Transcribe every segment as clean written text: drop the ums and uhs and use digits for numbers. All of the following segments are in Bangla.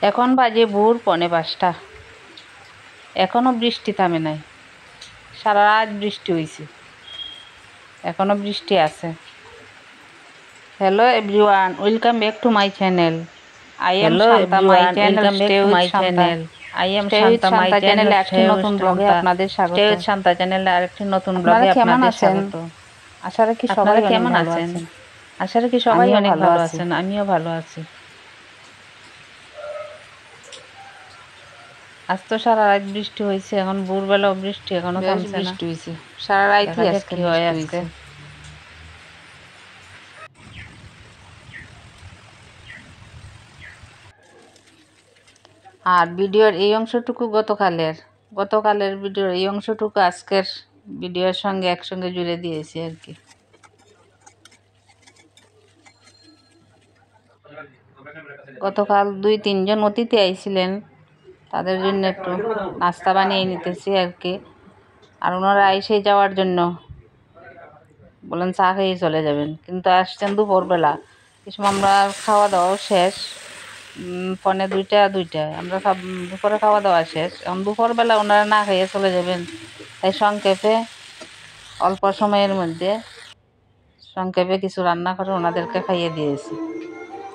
এখন বাজে ভোর 4:45। এখনো বৃষ্টি থামে নাই, সারা রাত বৃষ্টি হয়েছে, এখনো বৃষ্টি আছে। Hello everyone, welcome back to my channel. I am Shanta, my channel Stay with Shanta. Stay with Shanta চ্যানেলে একটি নতুন ব্লগে আপনাদের স্বাগত। Stay with Shanta চ্যানেলে আরেকটি নতুন ব্লগে আপনারা কেমন আপনাদের আছেন? স্বাগত। আশা রাখি সবাই আপনারা অনেক কেমন ভালো আছেন? আছেন। আশা রাখি সবাই আমিও অনেক ভালো ভালো আছি। আছেন, আমিও ভালো আছি। আজ তো সারা রাত বৃষ্টি হয়েছে, এখন ভোরবেলাও বৃষ্টি, এখনো বেশ থামছে না। বৃষ্টি হয়েছে, সারা রাতই দেখা যাক আজকে কি হয় বৃষ্টি আজকে। হয়েছে। আর ভিডিওর এই অংশটুকু গতকালের ভিডিওর এই অংশটুকু আজকের ভিডিওর সঙ্গে একসঙ্গে জুড়ে দিয়েছি আর কি। গতকাল 2-3 জন অতিথি আইছিলেন, তাদের জন্য একটু নাস্তা বানিয়ে নিতেছি আর কি। আর ওনারা এসে যাওয়ার জন্য বলেন চা খেয়ে চলে যাবেন, কিন্তু আসছেন দুপুরবেলা। এই সময় আমরা খাওয়া দাওয়াও শেষ, 2:45 আমরা দুপুরে খাওয়া দাওয়া শেষ। এখন দুপুরবেলা ওনারা না খেয়ে চলে যাবেন, তাই অল্প সময়ের মধ্যে সংক্ষেপে কিছু রান্না করে ওনাদেরকে খাইয়ে দিয়েছি।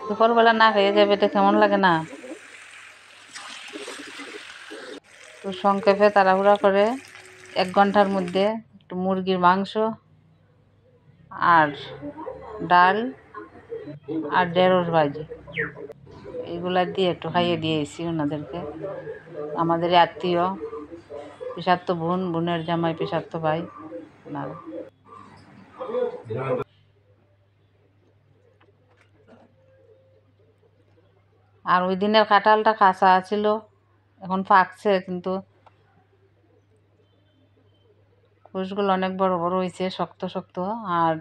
দুপুরবেলা না খেয়ে যাবে, এটা কেমন লাগে না? তো সংক্ষেপে তাড়াহুড়া করে 1 ঘন্টার মধ্যে একটু মুরগির মাংস আর ডাল আর ঢেঁড়স ভাজি এগুলা দিয়ে একটু খাইয়ে দিয়েছি ওনাদেরকে। আমাদের আত্মীয়, পেশাতো বোনের জামাই, পেশাতো ভাই ওনারা। আর ওই দিনের কাঁঠালটা কাঁচা ছিল, এখন পাকছে, কিন্তু কোষগুলো অনেক বড় বড় হয়েছে, শক্ত শক্ত। আর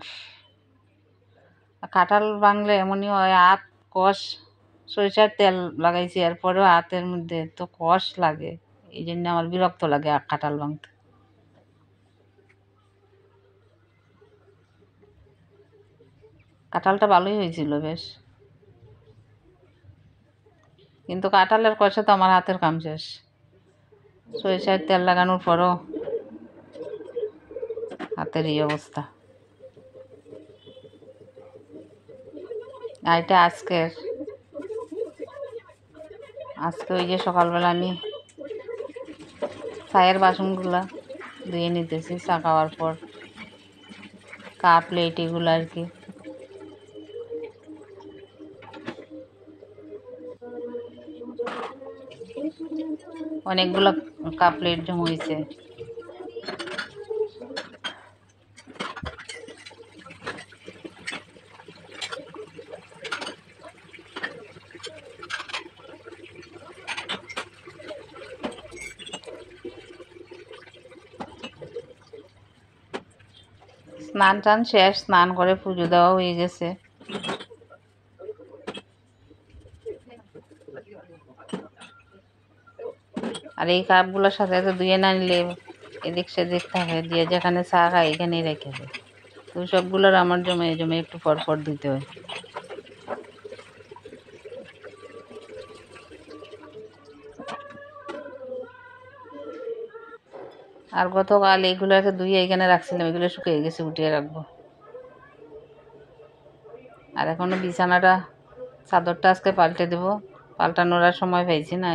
কাঁঠাল ভাঙলে এমনই হয়, হাত কষ, সরিষার তেল লাগাইছি এরপরেও হাতের মধ্যে তো কষ লাগে, এই জন্য আমার বিরক্ত লাগে কাঁঠাল ভাঙতে। কাঁঠালটা ভালোই হয়েছিল বেশ, কিন্তু কাঁঠালের কষে তো আমার হাতের কাম শেষ। সরিষার তেল লাগানোর পরও হাতের এই অবস্থা। আর এটা আজকে ওই যে সকালবেলা আমি চায়ের বাসনগুলা ধুয়ে নিতেছি, চা খাওয়ার পর কাপ প্লেট এগুলো আর কি। অনেকগুলো কাপ প্লেট জমা হয়েছে। স্নান টান শেষ, স্নান করে পুজো দেওয়া হয়ে গেছে। আর এই কাপগুলোর সাথে তো ধুয়ে না নিলে এদিক সেদিক থাকে, দিয়ে যেখানে চা খায় এখানেই রেখে দেয়। তো সবগুলোর আমার জমে জমে একটু পর পর দিতে হয়। আর গতকাল এইগুলোকে ধুয়ে এখানে রাখছিলাম, এগুলো শুকিয়ে গেছে, উঠিয়ে রাখবো। আর এখনো বিছানাটা, চাদরটা আজকে পাল্টে দেবো, পাল্টানোর আর সময় পাইছি না।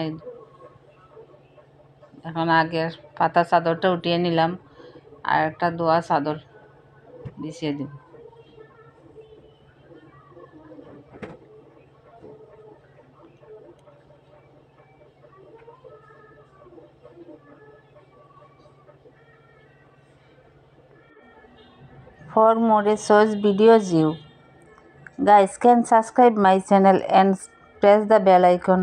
এখন আগের পাতা চাদরটা উঠিয়ে নিলাম, আর একটা ধোয়া চাদর বিছিয়ে দেব। For more such videos, you guys can subscribe my channel and press the bell icon.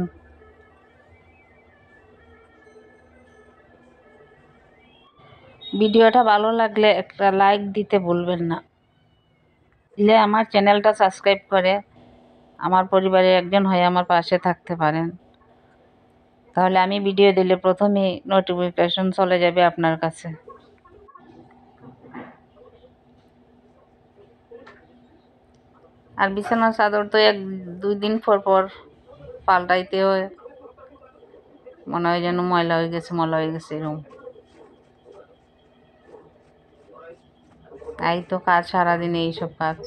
ভিডিওটা ভালো লাগলে একটা লাইক দিতে ভুলবেন না, দিলে আমার চ্যানেলটা সাবস্ক্রাইব করে আমার পরিবারের একজন হয়ে আমার পাশে থাকতে পারেন। তাহলে আমি ভিডিও দিলে প্রথমেই নোটিফিকেশন চলে যাবে আপনার কাছে। আর বিছানার চাদর তো 1-2 দিন পর পর পাল্টাইতে হয়, মনে হয় যেন ময়লা হয়ে গেছে এরকম। এই তো কাজ, সারাদিনে এইসব কাজ,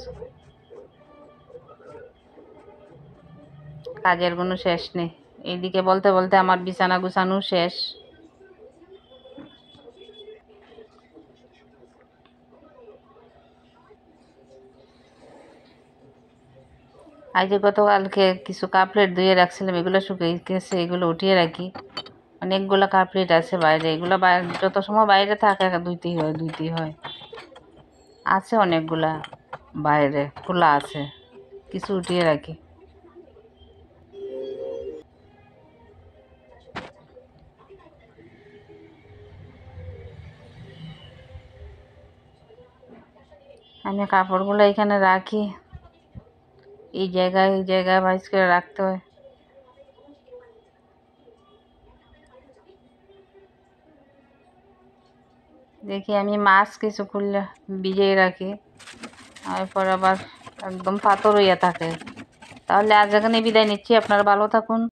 কাজের কোনো শেষ নেই। এইদিকে বলতে বলতে আমার বিছানা গুছানো শেষ। আজ যে গতকালকে কিছু কাপ প্লেট ধুয়ে রাখছিলাম, এগুলো শুকিয়ে গেছে, এগুলো উঠিয়ে রাখি। অনেকগুলো কাপ প্লেট আছে বাইরে, এগুলো যত সময় বাইরে থাকে ধুইতেই হয়। আছে অনেকগুলা বাইরে খোলা আছে, কিছু উঠিয়ে রাখি। আমি কাপড়গুলো এখানে রাখি, এই জায়গায় ভাঁজ করে রাখতে হয়। দেখি আমি মাছ কিছু খুললে ভিজিয়ে রাখি, তারপর আবার একদম পাথর হইয়া থাকে। তাহলে আজ এখানে বিদায় নিচ্ছি, আপনারা ভালো থাকুন।